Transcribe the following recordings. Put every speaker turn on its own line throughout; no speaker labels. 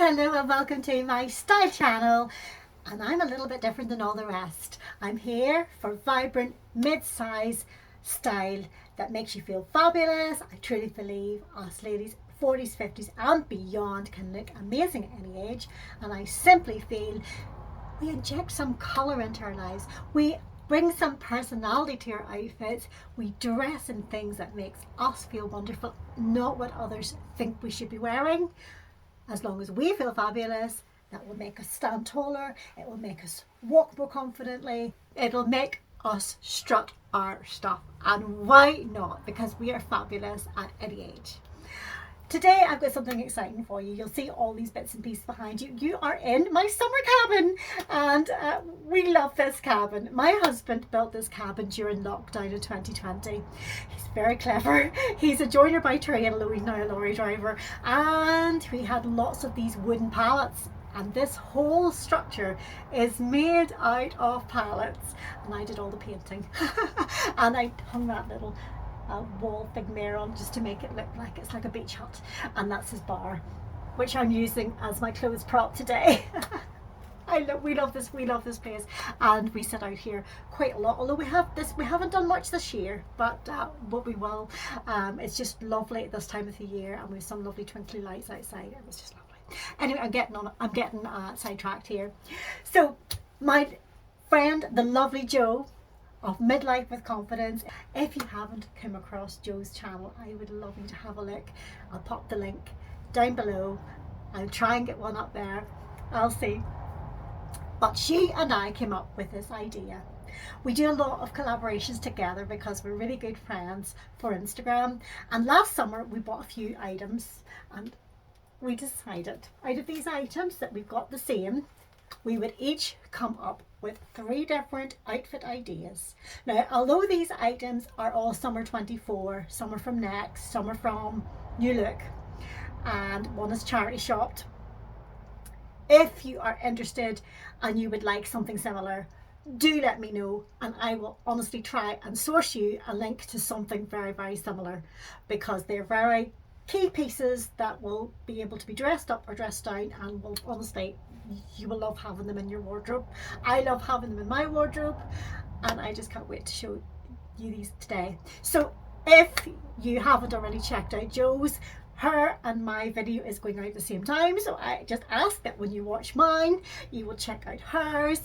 Hello and welcome to my style channel, and I'm a little bit different than all the rest. I'm here for vibrant mid-size style that makes you feel fabulous. I truly believe us ladies 40s, 50s and beyond can look amazing at any age, and I simply feel we inject some colour into our lives. We bring some personality to our outfits. We dress in things that makes us feel wonderful, not what others think we should be wearing. As long as we feel fabulous, that will make us stand taller, it will make us walk more confidently, it'll make us strut our stuff. And why not? Because we are fabulous at any age. Today I've got something exciting for you. You'll see all these bits and pieces behind you. You are in my summer cabin, and we love this cabin. My husband built this cabin during lockdown in 2020. He's very clever. He's a joiner by trade, although he's now a lorry driver, and we had lots of these wooden pallets, and this whole structure is made out of pallets, and I did all the painting. And I hung that little wall thing there on just to make it look like it's like a beach hut, and that's his bar, which I'm using as my clothes prop today. We love this place, and we sit out here quite a lot, although we haven't done much this year, but we will. It's just lovely at this time of the year, and we have some lovely twinkly lights outside. It was just lovely. Anyway, I'm getting sidetracked here. So my friend, the lovely Jo of Midlife with Confidence. If you haven't come across Jo's channel, I would love you to have a look. I'll pop the link down below. I'll try and get one up there. I'll see. But she and I came up with this idea. We do a lot of collaborations together because we're really good friends for Instagram. And last summer we bought a few items, and we decided out of these items that we've got the same, we would each come up with 3 different outfit ideas. Now, although these items are all summer 24, some are from Next, some are from New Look, and one is charity shopped. If you are interested and you would like something similar, do let me know, and I will honestly try and source you a link to something very, very similar, because they're very key pieces that will be able to be dressed up or dressed down, and will honestly, you will love having them in your wardrobe. I love having them in my wardrobe, and I just can't wait to show you these today. So if you haven't already checked out Jo's, her and my video is going out at the same time, so I just ask that when you watch mine, you will check out hers,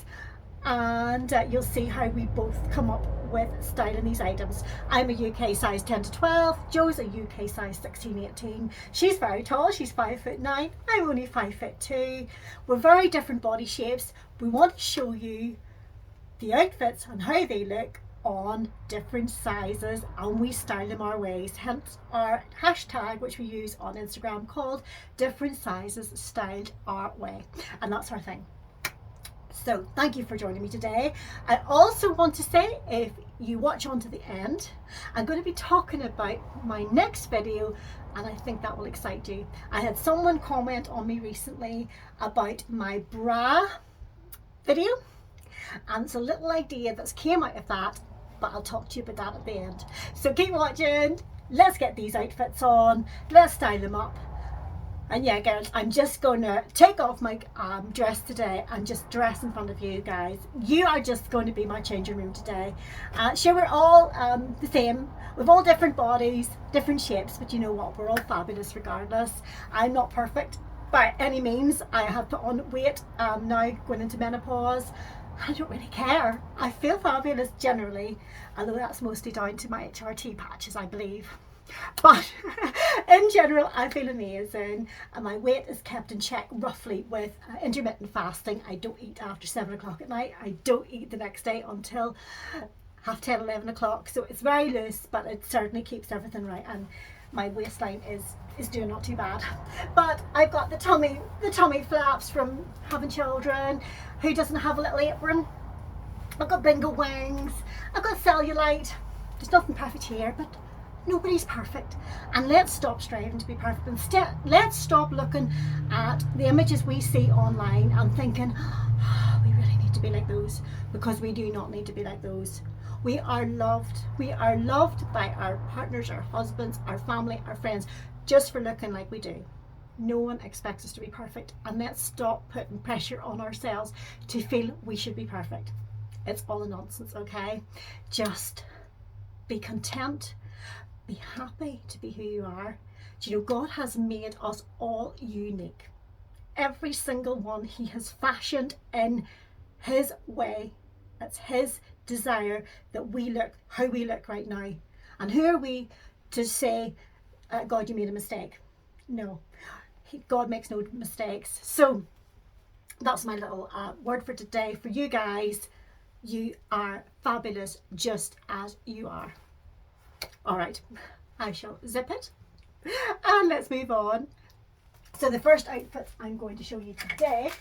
and you'll see how we both come up with styling these items. I'm a UK size 10 to 12, Jo's a UK size 16, 18. She's very tall, she's 5'9", I'm only 5'2". We're very different body shapes. We want to show you the outfits and how they look on different sizes, and we style them our ways, hence our hashtag which we use on Instagram called different sizes styled our way, and that's our thing. So thank you for joining me today. I also want to say, if you watch on to the end, I'm going to be talking about my next video, and I think that will excite you. I had someone comment on me recently about my bra video, and it's a little idea that's came out of that, but I'll talk to you about that at the end. So keep watching. Let's get these outfits on, let's style them up. And yeah, girls, I'm just going to take off my dress today and just dress in front of you guys. You are just going to be my changing room today. Sure, we're all the same. We've all different bodies, different shapes, but you know what? We're all fabulous regardless. I'm not perfect by any means. I have put on weight now going into menopause. I don't really care. I feel fabulous generally, although that's mostly down to my HRT patches, I believe. But in general, I feel amazing, and my weight is kept in check roughly with intermittent fasting. I don't eat after 7 o'clock at night. I don't eat the next day until 10:30, 11 o'clock. So it's very loose, but it certainly keeps everything right, and my waistline is doing not too bad. But I've got the tummy flaps from having children. Who doesn't have a little apron? I've got bingo wings. I've got cellulite. There's nothing perfect here, but nobody's perfect, and let's stop striving to be perfect. Instead, let's stop looking at the images we see online and thinking, oh, we really need to be like those, because we do not need to be like those. We are loved by our partners, our husbands, our family, our friends, just for looking like we do. No one expects us to be perfect, and let's stop putting pressure on ourselves to feel we should be perfect. It's all a nonsense, okay? Just be content, be happy to be who you are. Do you know, God has made us all unique. Every single one He has fashioned in His way. It's His desire that we look how we look right now. And who are we to say, God, you made a mistake? No, God makes no mistakes. So that's my little word for today for you guys. You are fabulous just as you are. All right, I shall zip it and let's move on. So the first outfit I'm going to show you today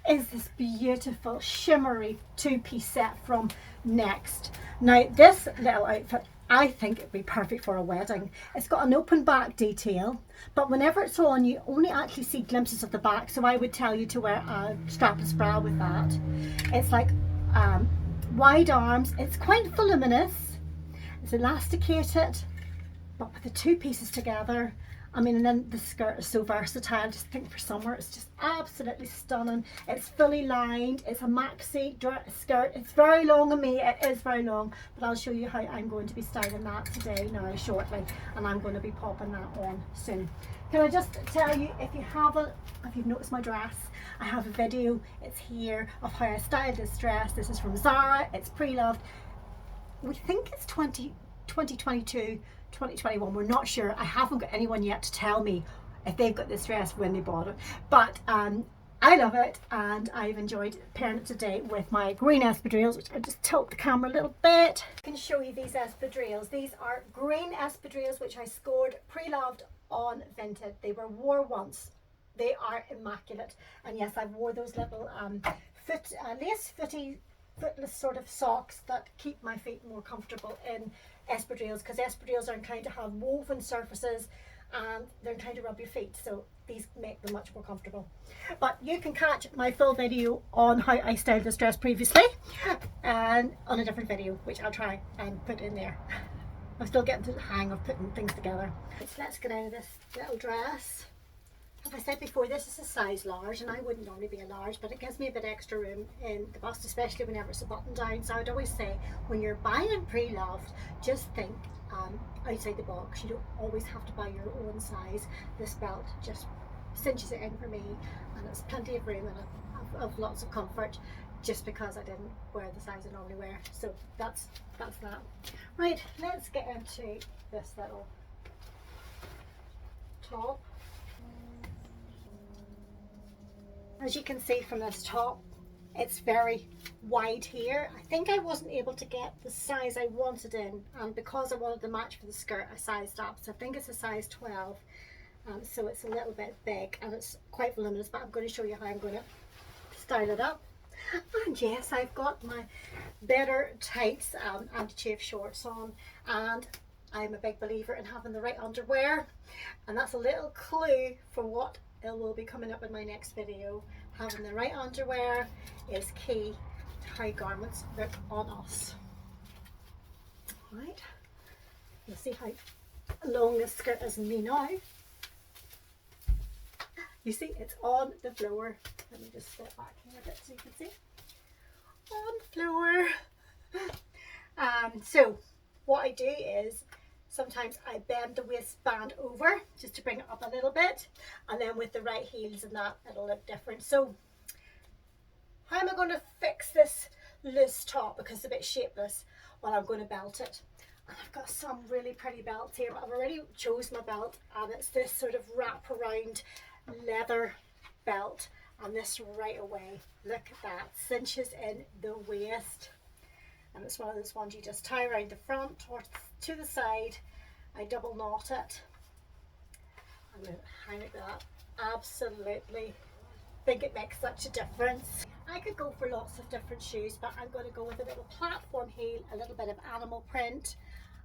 is this beautiful shimmery two-piece set from Next. Now this little outfit, I think it'd be perfect for a wedding. It's got an open back detail, but whenever it's on you only actually see glimpses of the back, so I would tell you to wear a strapless bra with that. It's like wide arms, it's quite voluminous, it's elasticated, but with the two pieces together, I mean, and then the skirt is so versatile. I just think for summer it's just absolutely stunning. It's fully lined, it's a maxi skirt, it's very long on me, it is very long, but I'll show you how I'm going to be styling that today now shortly, and I'm going to be popping that on soon. Can I just tell you, if you've noticed my dress, I have a video, it's here, of how I styled this dress. This is from Zara, it's pre-loved. We think it's 2022, 2021, we're not sure. I haven't got anyone yet to tell me if they've got this dress when they bought it, but I love it, and I've enjoyed pairing it today with my green espadrilles, which I just tilt the camera a little bit. I can show you these espadrilles. These are green espadrilles which I scored pre-loved on Vinted. They were wore once. They are immaculate, and yes, I've wore those little lace footless sort of socks that keep my feet more comfortable in espadrilles, because espadrilles are inclined to have woven surfaces and they're inclined to rub your feet, so these make them much more comfortable. But you can catch my full video on how I styled this dress previously and on a different video, which I'll try and put in there. I'm still getting to the hang of putting things together. So let's get out of this little dress. As I said before, this is a size large, and I wouldn't normally be a large, but it gives me a bit extra room in the bust, especially whenever it's a button down. So I would always say, when you're buying pre-loved, just think outside the box. You don't always have to buy your own size. This belt just cinches it in for me, and it's plenty of room and of lots of comfort, just because I didn't wear the size I normally wear. So that's that. Right, let's get into this little top. As you can see from this top, it's very wide here. I think I wasn't able to get the size I wanted in, and because I wanted the match for the skirt, I sized up. So I think it's a size 12, so it's a little bit big and it's quite voluminous, but I'm going to show you how I'm going to style it up. And yes, I've got my better tights anti-chafe shorts on, and I'm a big believer in having the right underwear, and that's a little clue for what it will be coming up in my next video. Having the right underwear is key to how garments look on us. Right, you'll see how long this skirt is in me now. You see, it's on the floor. Let me just step back here a bit so you can see. On the floor. So what I do is, sometimes I bend the waistband over just to bring it up a little bit, and then with the right heels and that, it'll look different. So how am I going to fix this loose top, because it's a bit shapeless? Well, I'm going to belt it. And I've got some really pretty belts here, but I've already chose my belt, and it's this sort of wrap around leather belt, and this right away, look at that, cinches in the waist. And it's one of those ones you just tie around the front or to the side. I double knot it. I'm going to hang it that. Absolutely think it makes such a difference. I could go for lots of different shoes, but I'm going to go with a little platform heel, a little bit of animal print.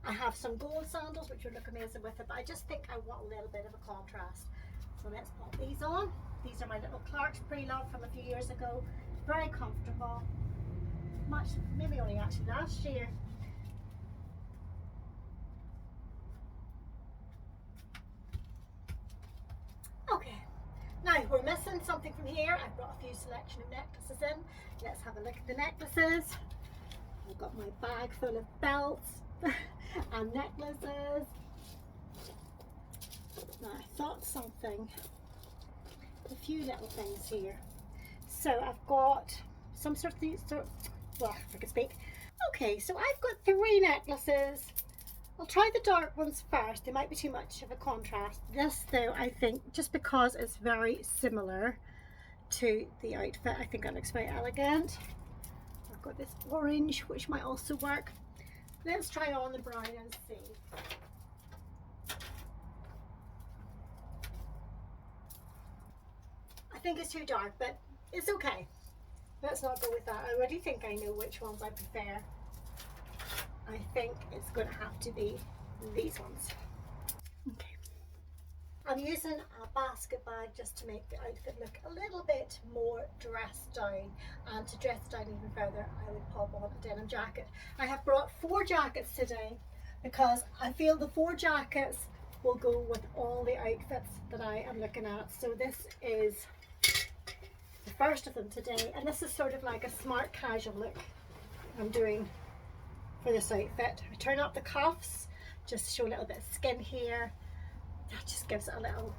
I have some gold sandals which would look amazing with it, but I just think I want a little bit of a contrast. So let's pop these on. These are my little Clark's pre-loved from a few years ago. Very comfortable. Much, maybe only actually last year. something from here. I've brought a few selection of necklaces in. Let's have a look at the necklaces. I've got my bag full of belts and necklaces. Now I thought something, a few little things here. So I've got some sort of these, well, if I can speak. Okay, so I've got 3 necklaces. I'll try the dark ones first. They might be too much of a contrast. This though, I think, just because it's very similar to the outfit, I think that looks very elegant. I've got this orange, which might also work. Let's try on the brown and see. I think it's too dark, but it's okay. Let's not go with that. I already think I know which ones I prefer. I think it's going to have to be these ones. Okay. I'm using a basket bag just to make the outfit look a little bit more dressed down, and to dress down even further I would pop on a denim jacket. I have brought 4 jackets today because I feel the 4 jackets will go with all the outfits that I am looking at. So this is the first of them today, and this is sort of like a smart casual look I'm doing for this outfit. I turn up the cuffs just to show a little bit of skin here. That just gives it a little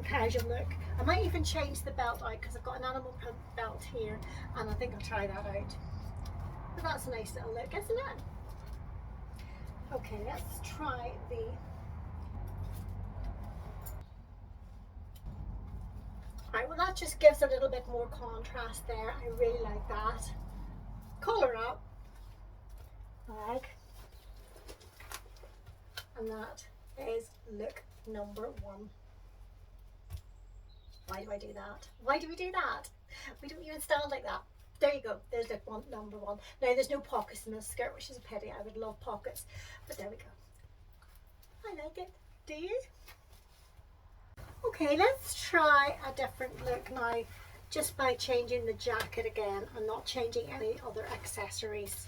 casual look. I might even change the belt out because I've got an animal print belt here, and I think I'll try that out. But that's a nice little look, isn't it? Okay, let's try the right. Well, that just gives a little bit more contrast there. I really like that. Collar up, bag, and that is look number 1. Why do I do that? Why do we do that? We don't even stand like that. There you go. There's look number 1. Now there's no pockets in this skirt, which is a pity. I would love pockets, but there we go. I like it. Do you? Okay, let's try a different look now, just by changing the jacket again and not changing any other accessories.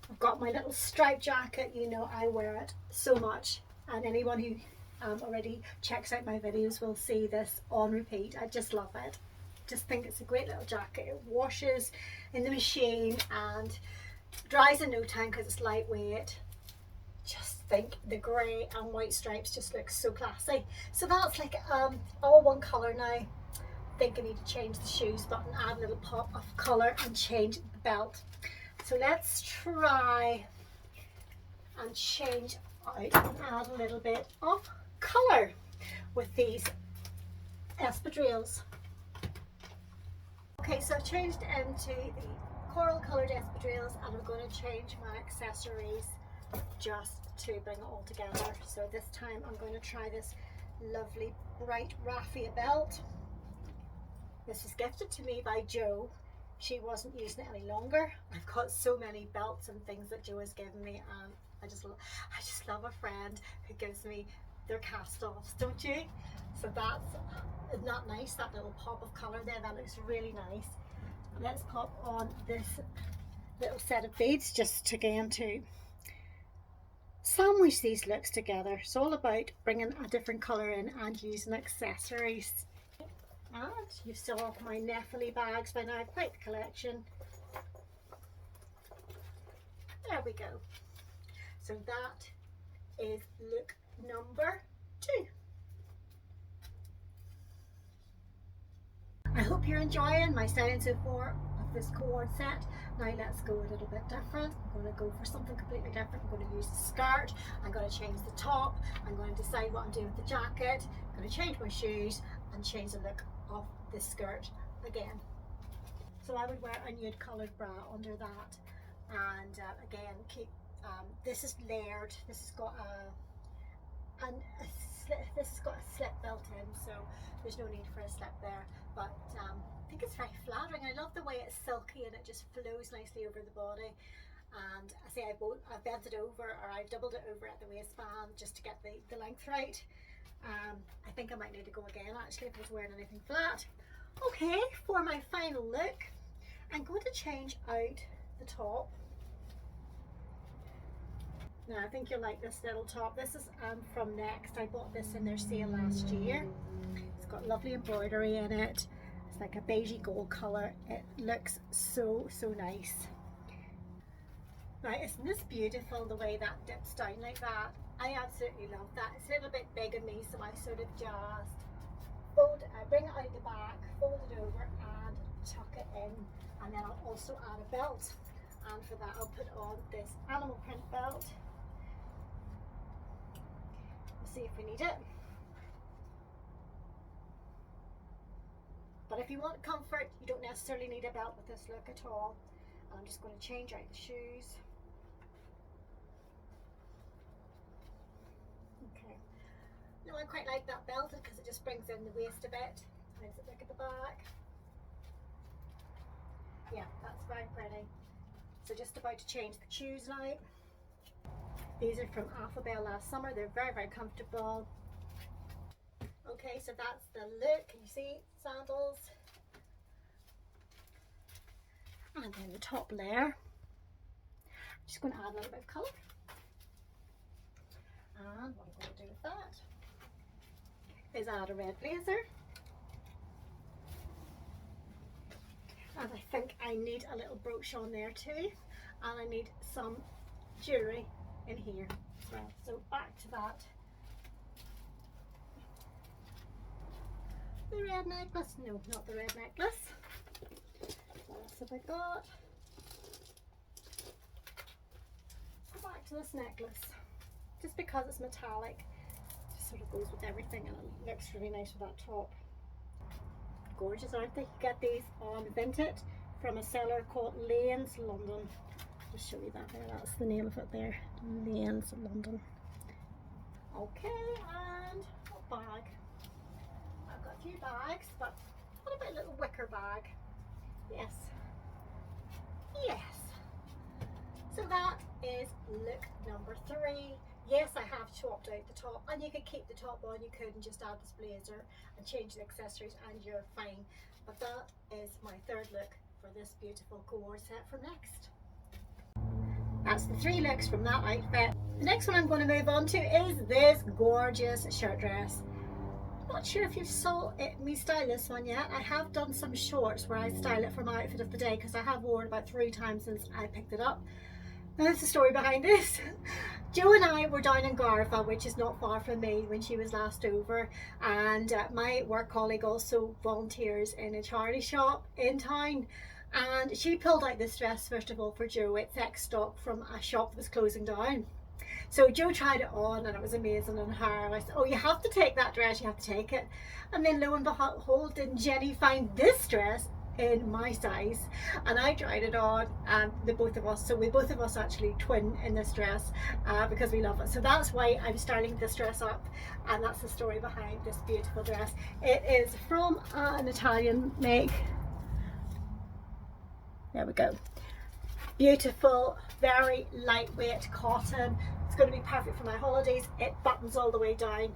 I've got my little striped jacket. You know I wear it so much, and anyone who already checks out my videos will see this on repeat. I just love it. Just think it's a great little jacket. It washes in the machine and dries in no time because it's lightweight. Just think the grey and white stripes just look so classy. So that's like all one colour now. I think I need to change the shoes button, add a little pop of colour, and change the belt. So let's try and change out and add a little bit of colour with these espadrilles. Okay, so I've changed into the coral coloured espadrilles, and I'm going to change my accessories just to bring it all together. So this time I'm going to try this lovely bright raffia belt. This was gifted to me by Jo. She wasn't using it any longer. I've got so many belts and things that Jo has given me, and I just love a friend who gives me their cast-offs, don't you? So isn't that nice? That little pop of colour there, that looks really nice. Let's pop on this little set of beads just again to sandwich these looks together. It's all about bringing a different colour in and using accessories. And you saw my Neffily bags by now, quite the collection. There we go. So that is look number 2. I hope you're enjoying my styling so far of this cord set. Now let's go a little bit different. I'm going to go for something completely different. I'm going to use the skirt. I'm going to change the top. I'm going to decide what I'm doing with the jacket. I'm going to change my shoes and change the look of this skirt again. So I would wear a nude coloured bra under that, and again keep this is layered. This has got a slip built in, so there's no need for a slip there, but I think it's very flattering. I love the way it's silky and it just flows nicely over the body. And I say I've bent it over, or I've doubled it over at the waistband just to get the length right. I think I might need to go again actually if I was wearing anything flat. Okay, for my final look, I'm going to change out the top. Now I think you'll like this little top. This is from Next. I bought this in their sale last year. It's got lovely embroidery in it. It's like a beigey gold colour. It looks so nice. Now isn't this beautiful, the way that dips down like that? I absolutely love that. It's a little bit big on me, so I sort of just bring it out the back, fold it over and tuck it in, and then I'll also add a belt, and for that I'll put on this animal print belt. We'll see if we need it. But if you want comfort, you don't necessarily need a belt with this look at all. And I'm just going to change out the shoes. Okay. Now I quite like that belted because it just brings in the waist a bit. How does it look at the back? Yeah, that's very pretty. So just about to change the shoes now. These are from Alphabet last summer. They're very comfortable. Okay, so that's the look. Can you see? Sandals. And then the top layer. I'm just going to add a little bit of colour. And what I'm going to do with that is add a red blazer. And I think I need a little brooch on there too. And I need some jewellery in here as well. So back to that. The red necklace. No, not the red necklace. What else have I got? Go back to this necklace. Just because it's metallic, it just sort of goes with everything and it looks really nice with that top. Gorgeous, aren't they? You get these on Vinted from a seller called Lane's London. I'll show you that there. That's the name of it there. Lane's London. Okay, and a bag. I've got a few bags, but what about a little wicker bag? Yes. Yes. So that is look number 3. Yes, I have chopped out the top, and you could keep the top on, you could, and just add this blazer and change the accessories and you're fine. But that is my 3rd look for this beautiful core set from Next. That's the 3 looks from that outfit. The next one I'm going to move on to is this gorgeous shirt dress. Not sure if you saw me style this one yet. I have done some shorts where I style it for my outfit of the day because I have worn it about 3 times since I picked it up. Now there's the story behind this. Joe and I were down in Garva, which is not far from me, when she was last over, and my work colleague also volunteers in a charity shop in town, and she pulled out this dress first of all for Joe. It's ex stock from a shop that was closing down. So Joe tried it on and it was amazing on her. I said, oh, you have to take that dress, you have to take it. And then lo and behold, didn't Jenny find this dress in my size? And I tried it on, and we both of us actually twin in this dress because we love it. So that's why I'm styling this dress up, and that's the story behind this beautiful dress. It is from an Italian make. There we go. Beautiful, very lightweight cotton. It's going to be perfect for my holidays. It buttons all the way down.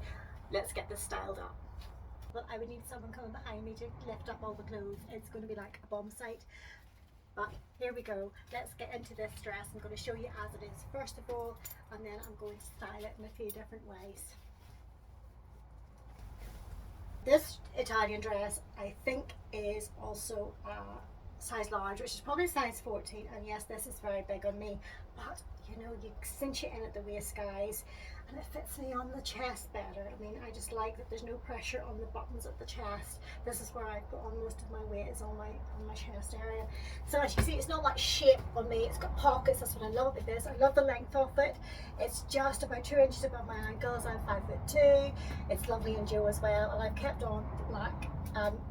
Let's get this styled up. But I would need someone coming behind me to lift up all the clothes. It's going to be like a bomb site. But here we go. Let's get into this dress. I'm going to show you as it is first of all, and then I'm going to style it in a few different ways. This Italian dress I think is also size large, which is probably size 14, and yes, this is very big on me, but you know, you cinch it in at the waist, guys, and it fits me on the chest better. I mean, I just like that there's no pressure on the buttons at the chest. This is where I put on most of my weight, is on my chest area. So as you can see, it's not like shape on me, it's got pockets. That's what I love about this. I love the length of it. It's just about 2 inches above my ankles. I'm 5'2". It's lovely in Joe as well, and I've kept on the black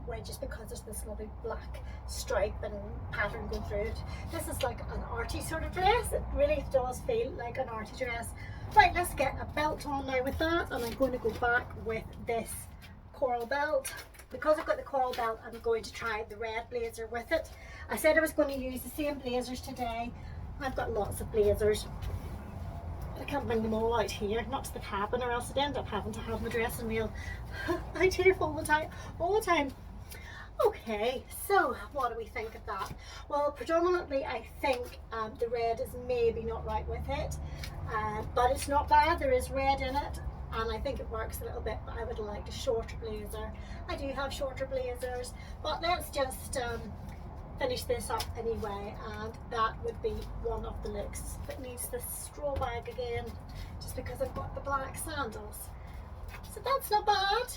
wedges because there's this lovely black stripe and pattern going through it. This is like an arty sort of dress. It really does feel like an arty dress. Right, let's get a belt on now with that, and I'm going to go back with this coral belt. Because I've got the coral belt, I'm going to try the red blazer with it. I said I was going to use the same blazers today. I've got lots of blazers. I can't bring them all out here, not to the cabin, or else I'd end up having to have my dressing wheel out here all the time. Okay, so what do we think of that? Well, predominantly I think the red is maybe not right with it. but it's not bad. There is red in it, and I think it works a little bit, but I would have liked a shorter blazer. I do have shorter blazers, but let's just finish this up anyway, and that would be one of the looks. It needs this straw bag again, just because I've got the black sandals. So that's not bad.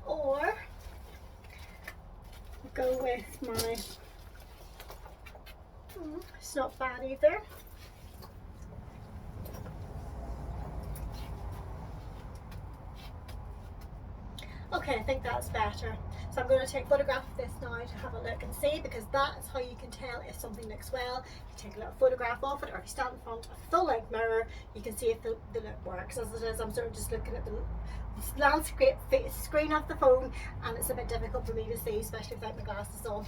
Or go with my, it's not bad either. Okay, I think that's better. So I'm going to take a photograph of this now to have a look and see, because that's how you can tell if something looks well. You take a little photograph of it, or if you stand in front of a full-length mirror, you can see if the look works. As it is, I'm sort of just looking at the landscape screen of the phone, and it's a bit difficult for me to see, especially without my glasses on,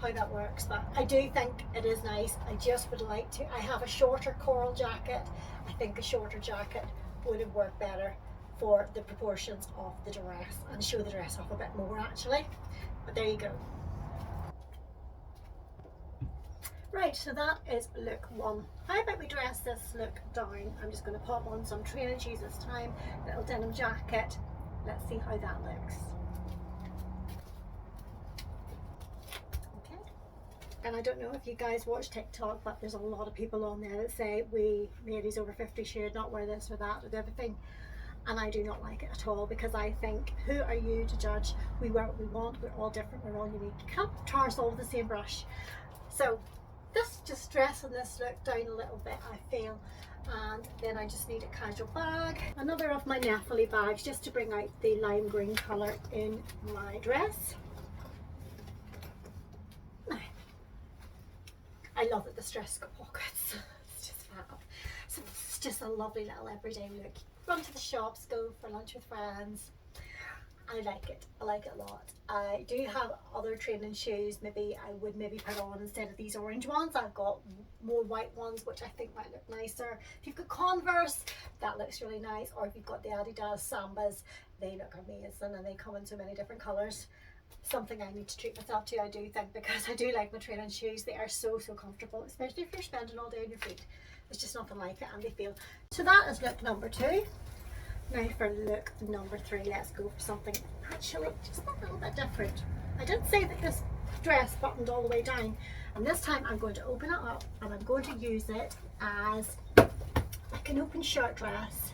how that works. But I do think it is nice. I just would like to, I have a shorter coral jacket. I think a shorter jacket would have worked better for the proportions of the dress and show the dress off a bit more actually. But there you go. Right, so that is look one. How about we dress this look down? I'm just going to pop on some training shoes this time, little denim jacket. Let's see how that looks. Okay. And I don't know if you guys watch TikTok, but there's a lot of people on there that say we ladies over 50 should not wear this or that or everything. And I do not like it at all, because I think, who are you to judge? We wear what we want, we're all different, we're all unique. You can't tar us all with the same brush. So this, just dressing this look down a little bit, I feel. And then I just need a casual bag. Another of my Nepali bags, just to bring out the lime green colour in my dress. I love that this dress has got pockets. It's just fab. So it's just a lovely little everyday look. Run to the shops, go for lunch with friends. I like it a lot. I do have other training shoes maybe I would put on instead of these orange ones. I've got more white ones which I think might look nicer. If you've got Converse, that looks really nice, or if you've got the Adidas Sambas, they look amazing and they come in so many different colours. Something I need to treat myself to, I do think, because I do like my training shoes. They are so comfortable, especially if you're spending all day on your feet. There's just nothing like it, and they feel. So that is look number 2. Now for look number 3, let's go for something actually just a little bit different. I did say that this dress buttoned all the way down, and this time I'm going to open it up and I'm going to use it as like an open shirt dress,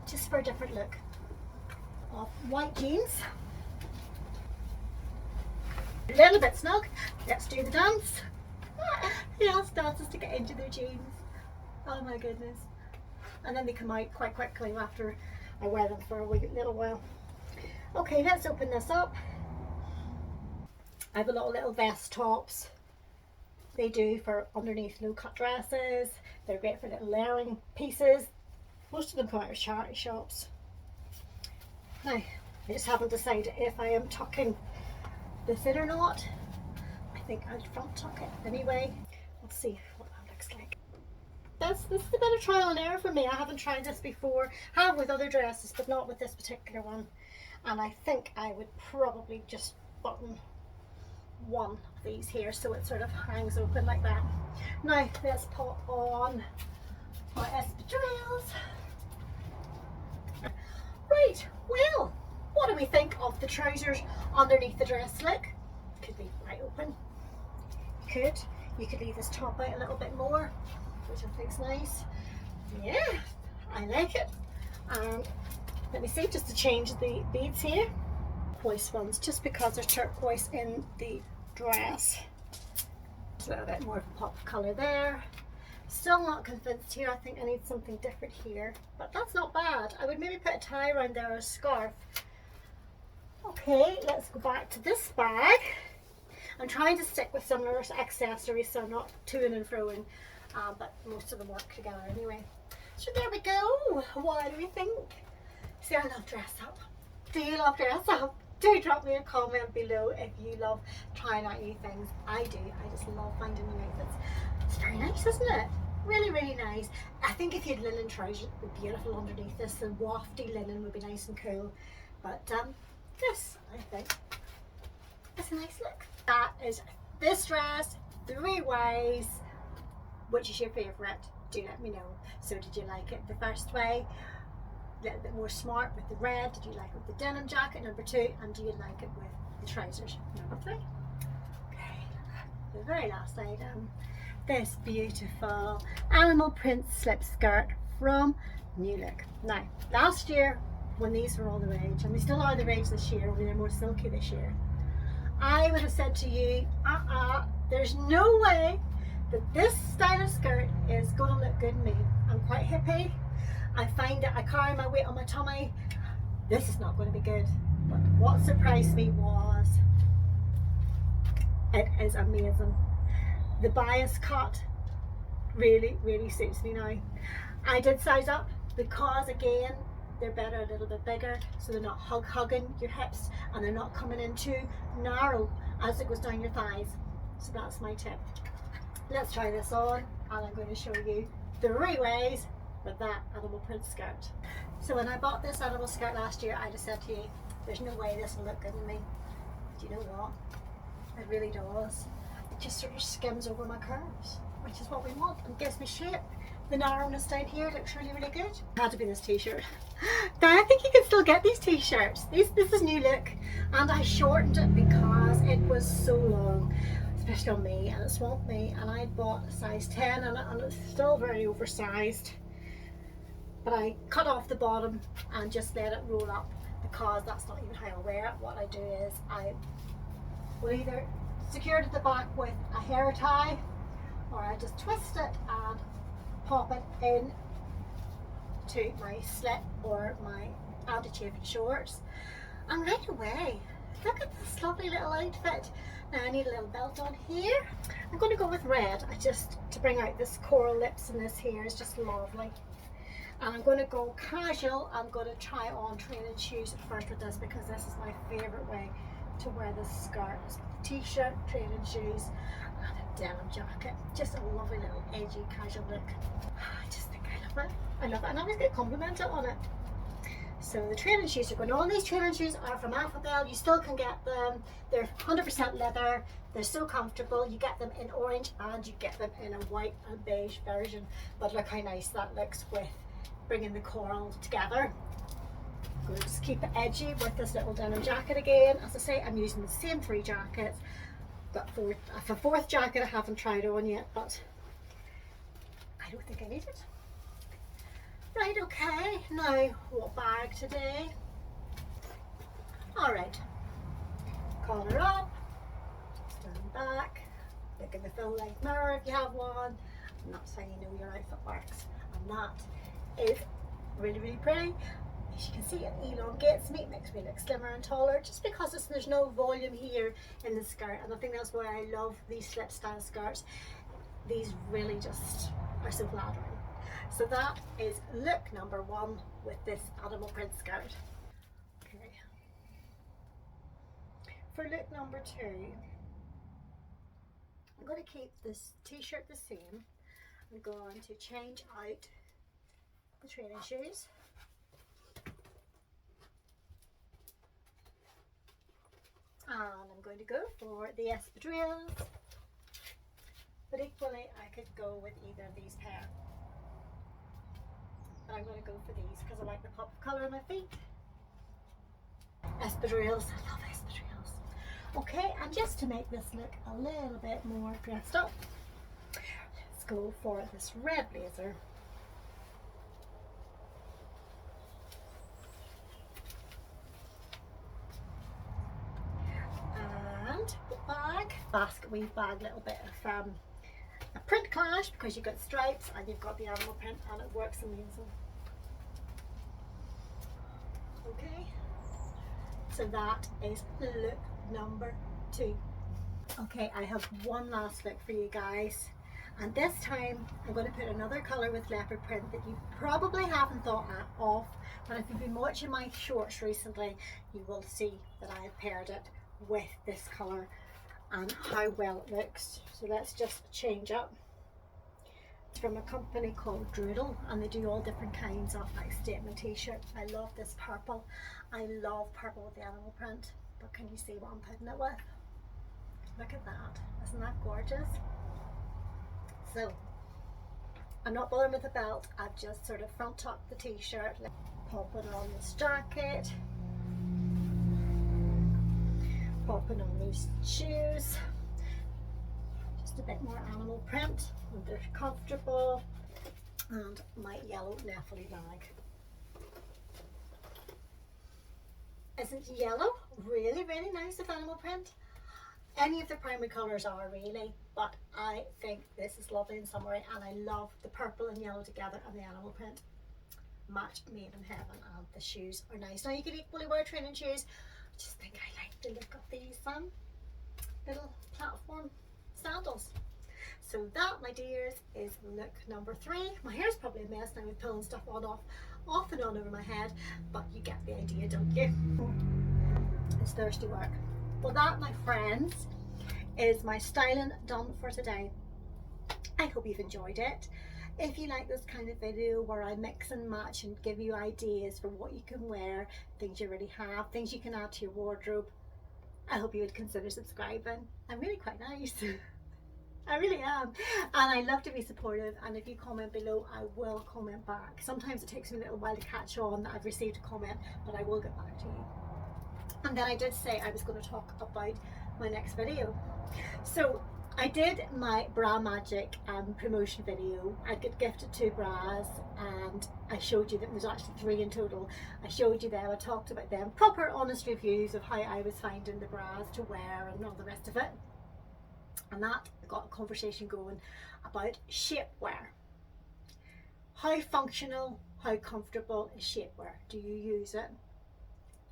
just for a different look. Of white jeans, a little bit snug. Let's do the dance. Who else dances to get into their jeans? Oh my goodness. And then they come out quite quickly after I wear them for a little while. Okay, let's open this up. I have a lot of little vest tops. They do for underneath low cut dresses. They're great for little layering pieces. Most of them come out of charity shops. Now, I just haven't decided if I am tucking this in or not. I think I'd front tuck it anyway. Let's see what that looks like. This is a bit of trial and error for me. I haven't tried this before. I have with other dresses, but not with this particular one. And I think I would probably just button one of these here so it sort of hangs open like that. Now let's put on my espadrilles. Right, well, what do we think of the trousers underneath the dress look? Could be right open. You could leave this top out a little bit more, which I think's nice. Yeah, I like it. And let me see, just to change the beads here. Turquoise ones, just because there's turquoise in the dress. Just a little bit more of a pop of colour there. Still not convinced here. I think I need something different here, but that's not bad. I would maybe put a tie around there or a scarf. Okay, let's go back to this bag. I'm trying to stick with similar accessories so I'm not to-ing and fro-ing, but most of them work together anyway. So there we go. What do we think? See, I love dress up. Do you love dress up? Do drop me a comment below if you love trying out new things. I do. I just love finding new outfits. It's very nice, isn't it? Really, really nice. I think if you had linen trousers, it would be beautiful underneath this. The wafty linen would be nice and cool. But this, I think, is a nice look. That is this dress 3 ways. Which is your favourite? do let me know. So did you like it the first way, a little bit more smart with the red? Did you like it with the denim jacket, number 2? And do you like it with the trousers, number 3? Okay, the very last item, this beautiful animal print slip skirt from New Look. Now, last year when these were all the rage, and they still are the rage this year, only they're more silky this year, I would have said to you, there's no way that this style of skirt is going to look good on me. I'm quite hippie. I find that I carry my weight on my tummy. This is not going to be good. But what surprised me was it is amazing. The bias cut really, really suits me now. I did size up because, again, they're better a little bit bigger, so they're not hugging your hips and they're not coming in too narrow as it goes down your thighs. So that's my tip. Let's try this on, and I'm going to show you 3 ways with that animal print skirt. So when I bought this animal skirt last year, I just said to you, there's no way this will look good on me. Do you know what? It really does. It just sort of skims over my curves, which is what we want, and gives me shape. The narrowness down here looks really, really good. It had to be this t-shirt. Now I think you can still get these t-shirts. This is New Look, and I shortened it because it was so long, especially on me, and it swamped me, and I bought a size 10 and it's still very oversized. But I cut off the bottom and just let it roll up, because that's not even how I wear it. What I do is I will either secure it at the back with a hair tie, or I just twist it and pop it in to my slip or my anti-chafing shorts, and right away, look at this lovely little outfit. Now I need a little belt on here. I'm going to go with red, just to bring out this coral lips, and this here is just lovely. And I'm going to go casual. I'm going to try on training shoes at first with this, because this is my favourite way to wear this skirt. T-shirt, training shoes, and a denim jacket. Just a lovely little edgy casual look. I just think I love it. I love it, and I always get complimented on it. So the training shoes are going on. These training shoes are from Alphabet. You still can get them. They're 100% leather. They're so comfortable. You get them in orange and you get them in a white and beige version. But look how nice that looks with bringing the coral together. I'm going to just keep it edgy with this little denim jacket again. As I say, I'm using the same 3 jackets. Got a 4th jacket I haven't tried on yet, but I don't think I need it. Right, okay, now what bag today? Alright, collar up, stand back, look in the full length mirror if you have one, and that's how you know your outfit works. And that is really, really pretty. As you can see, it elongates me, it makes me look slimmer and taller, just because there's no volume here in the skirt. And I think that's why I love these slip style skirts. These really just are so flattering. So that is look number 1 with this animal print skirt. Okay. For look number 2, I'm going to keep this t-shirt the same. I'm going to change out the training shoes. And I'm going to go for the espadrilles, but equally I could go with either of these pair. But I'm going to go for these because I like the pop of colour on my feet. Espadrilles, I love espadrilles. Okay, and just to make this look a little bit more dressed up, let's go for this red blazer. And the bag, basket weave bag, little bit of a print clash, because you've got stripes and you've got the animal print, and it works amazing. Okay, so that is look number 2. Okay, I have one last look for you guys, and this time I'm going to put another colour with leopard print that you probably haven't thought of, but if you've been watching my shorts recently, you will see that I have paired it with this colour and how well it looks. So let's just change up. It's from a company called Doodle, and they do all different kinds of like statement t-shirts. I love this purple. I love purple with the animal print, but can you see what I'm putting it with? Look at that, isn't that gorgeous? So I'm not bothering with the belt, I've just sort of front tucked the t-shirt, popping on this jacket, popping on these shoes, just a bit more animal print, and they're comfortable, and my yellow Neffily bag. Isn't yellow really, really nice with animal print? Any of the primary colours are really, but I think this is lovely in summer, and I love the purple and yellow together and the animal print. Match made in heaven, and the shoes are nice. Now you can equally wear training shoes. I just think I like the look of these little platform sandals. So that, my dears, is look number 3. My hair's probably a mess now with pulling stuff off and on over my head, but you get the idea, don't you? It's thirsty work. Well, that, my friends, is my styling done for today. I hope you've enjoyed it. If you like this kind of video where I mix and match and give you ideas for what you can wear, things you already have, things you can add to your wardrobe, I hope you would consider subscribing. I'm really quite nice. I really am, and I love to be supportive, and if you comment below I will comment back. Sometimes it takes me a little while to catch on that I've received a comment, but I will get back to you. And then I did say I was going to talk about my next video. So I did my Bra Magic promotion video. I got gifted 2 bras, and I showed you that there's actually 3 in total. I showed you them, I talked about them, proper honest reviews of how I was finding the bras to wear and all the rest of it. And that got a conversation going about shapewear. How functional, how comfortable is shapewear? Do you use it?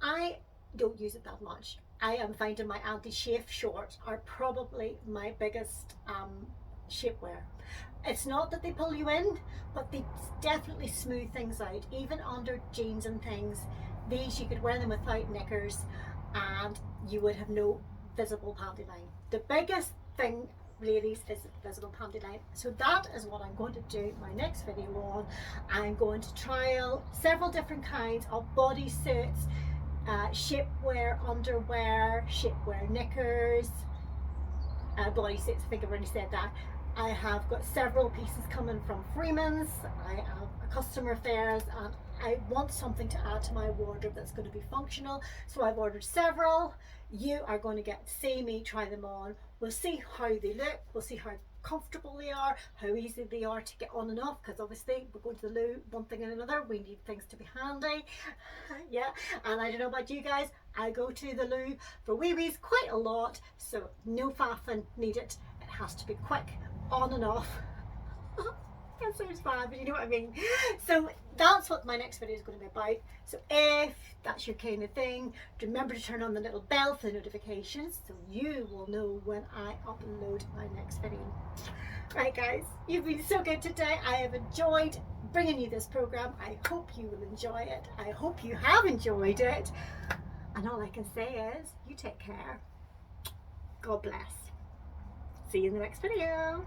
I don't use it that much. I am finding my anti-chafe shorts are probably my biggest shapewear. It's not that they pull you in, but they definitely smooth things out. Even under jeans and things, these you could wear them without knickers and you would have no visible panty line. The biggest thing, ladies, is visible panty line. So that is what I'm going to do my next video on. I'm going to trial several different kinds of bodysuits, shapewear underwear, shapewear knickers, bodysuits. I think I've already said that. I have got several pieces coming from Freeman's. I have a customer fairs, and I want something to add to my wardrobe that's going to be functional, so I've ordered several. You are going to get to see me try them on. We'll see how they look, we'll see how comfortable they are, how easy they are to get on and off, because obviously we're going to the loo, one thing and another, we need things to be handy. Yeah, and I don't know about you guys, I go to the loo for wee-wees quite a lot, so no faffing needed. It has to be quick, on and off. That sounds bad, but you know what I mean. So that's what my next video is going to be about. So if that's your kind of thing, remember to turn on the little bell for the notifications so you will know when I upload my next video. Right guys, you've been so good today. I have enjoyed bringing you this program. I hope you will enjoy it. I hope you have enjoyed it. And all I can say is, you take care. God bless. See you in the next video.